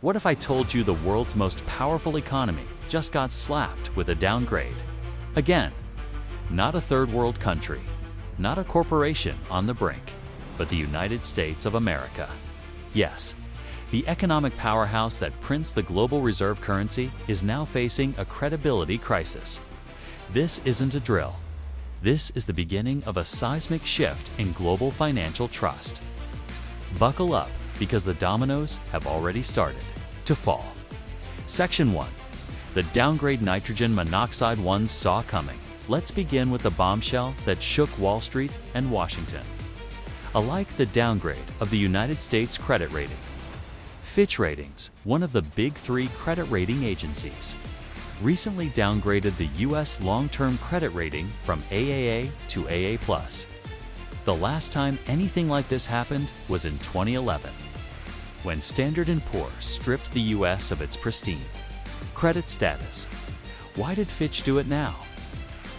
What if I told you the world's most powerful economy just got slapped with a downgrade? Again, not a third world country, not a corporation on the brink, but the United States of America. Yes, the economic powerhouse that prints the global reserve currency is now facing a credibility crisis. This isn't a drill. This is the beginning of a seismic shift in global financial trust. Buckle up, because the dominoes have already started to fall. Section 1. The downgrade nitrogen monoxide ones saw coming. Let's begin with the bombshell that shook Wall Street and Washington. Alike the downgrade of the United States credit rating. Fitch Ratings, one of the big three credit rating agencies, recently downgraded the U.S. long-term credit rating from AAA to AA+. The last time anything like this happened was in 2011, when Standard & Poor's stripped the U.S. of its pristine credit status. Why did Fitch do it now?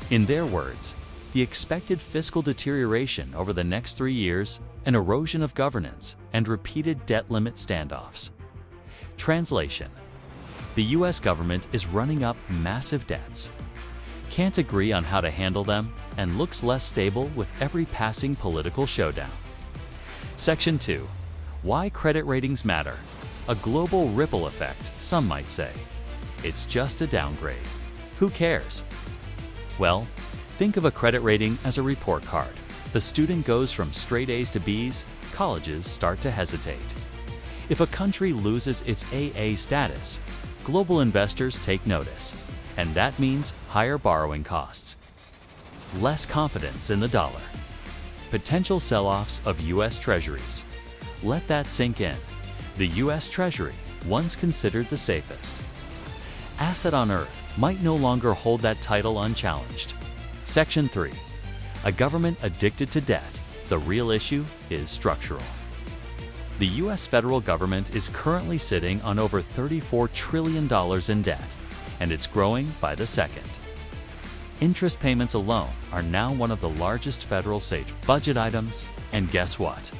In their words, the expected fiscal deterioration over the next 3 years, an erosion of governance, and repeated debt limit standoffs. Translation: the U.S. government is running up massive debts, can't agree on how to handle them, and looks less stable with every passing political showdown. Section 2. Why credit ratings matter. A global ripple effect, some might say. It's just a downgrade. Who cares? Well, think of a credit rating as a report card. The student goes from straight A's to B's, colleges start to hesitate. If a country loses its AA status, global investors take notice, and that means higher borrowing costs, less confidence in the dollar, potential sell-offs of U.S. treasuries. Let that sink in. The U.S. Treasury, once considered the safest asset on earth, might no longer hold that title unchallenged. Section 3. A government addicted to debt. The real issue is structural. The U.S. federal government is currently sitting on over $34 trillion in debt, and it's growing by the second. Interest payments alone are now one of the largest federal budget items, and guess what?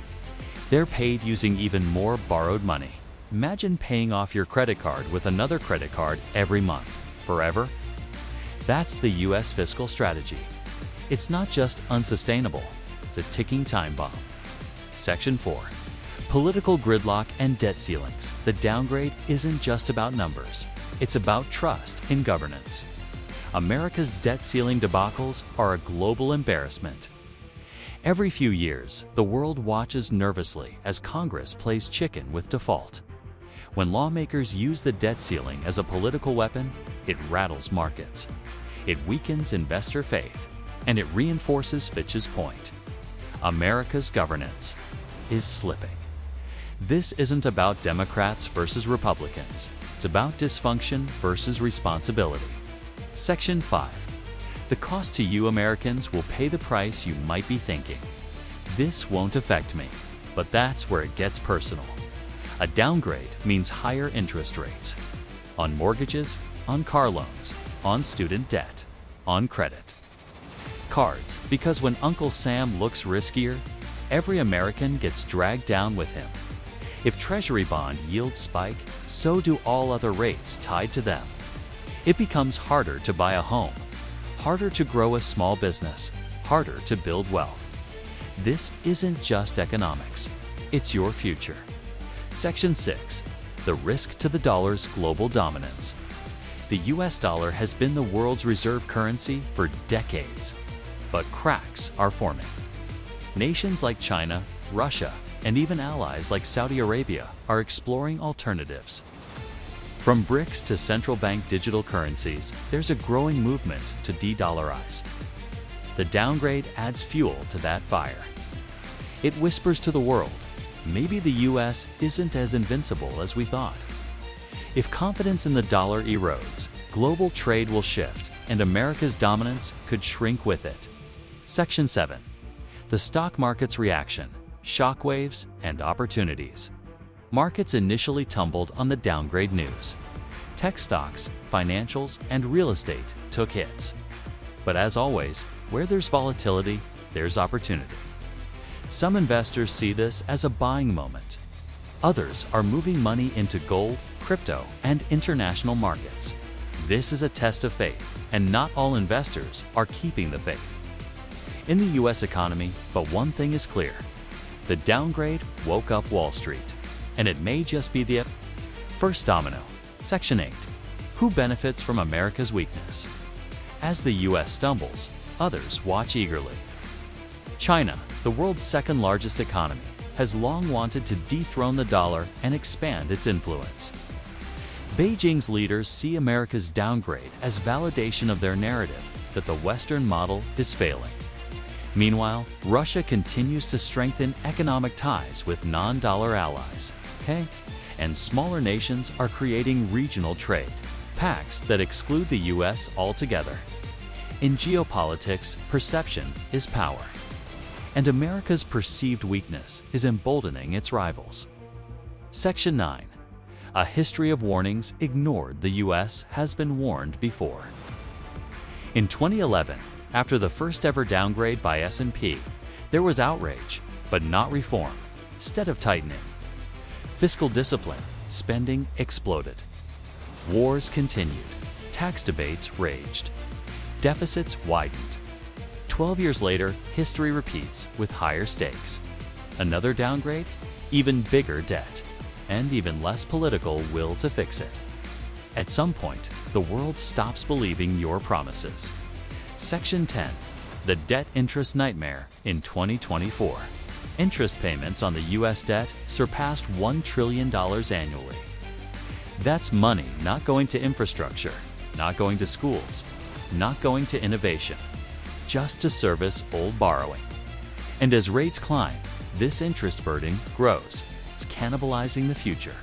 They're paid using even more borrowed money. Imagine paying off your credit card with another credit card every month, forever. That's the U.S. fiscal strategy. It's not just unsustainable, it's a ticking time bomb. Section 4. Political gridlock and debt ceilings. The downgrade isn't just about numbers, it's about trust in governance. America's debt ceiling debacles are a global embarrassment. Every few years, the world watches nervously as Congress plays chicken with default. When lawmakers use the debt ceiling as a political weapon, it rattles markets. It weakens investor faith, and it reinforces Fitch's point. America's governance is slipping. This isn't about Democrats versus Republicans. It's about dysfunction versus responsibility. Section 5. The cost to you Americans will pay the price. You might be thinking, this won't affect me, but that's where it gets personal. A downgrade means higher interest rates on mortgages, on car loans, on student debt, on credit cards, because when Uncle Sam looks riskier, every American gets dragged down with him. If Treasury bond yields spike, so do all other rates tied to them. It becomes harder to buy a home, harder to grow a small business, harder to build wealth. This isn't just economics, it's your future. Section 6. The risk to the dollar's global dominance. The US dollar has been the world's reserve currency for decades, but cracks are forming. Nations like China, Russia, and even allies like Saudi Arabia are exploring alternatives. From BRICS to central bank digital currencies, there's a growing movement to de-dollarize. The downgrade adds fuel to that fire. It whispers to the world, maybe the US isn't as invincible as we thought. If confidence in the dollar erodes, global trade will shift, and America's dominance could shrink with it. Section 7. The stock market's reaction, shockwaves, and opportunities. Markets initially tumbled on the downgrade news. Tech stocks, financials, and real estate took hits. But as always, where there's volatility, there's opportunity. Some investors see this as a buying moment. Others are moving money into gold, crypto, and international markets. This is a test of faith, and not all investors are keeping the faith. In the US economy, but one thing is clear. The downgrade woke up Wall Street, and it may just be the first domino. Section 8. Who benefits from America's weakness? As the US stumbles, others watch eagerly. China, the world's second largest economy, has long wanted to dethrone the dollar and expand its influence. Beijing's leaders see America's downgrade as validation of their narrative that the Western model is failing. Meanwhile, Russia continues to strengthen economic ties with non-dollar allies, and smaller nations are creating regional trade pacts that exclude the US altogether. In geopolitics, perception is power, and America's perceived weakness is emboldening its rivals. Section 9. A history of warnings ignored. The US has been warned before. In 2011, after the first ever downgrade by S&P, there was outrage, but not reform. Instead of tightening, fiscal discipline, spending exploded. Wars continued. Tax debates raged. Deficits widened. 12 years later, history repeats with higher stakes. Another downgrade, even bigger debt, and even less political will to fix it. At some point, the world stops believing your promises. Section 10. The debt interest nightmare in 2024. Interest payments on the US debt surpassed $1 trillion annually. That's money not going to infrastructure, not going to schools, not going to innovation, just to service old borrowing. And as rates climb, this interest burden grows. It's cannibalizing the future.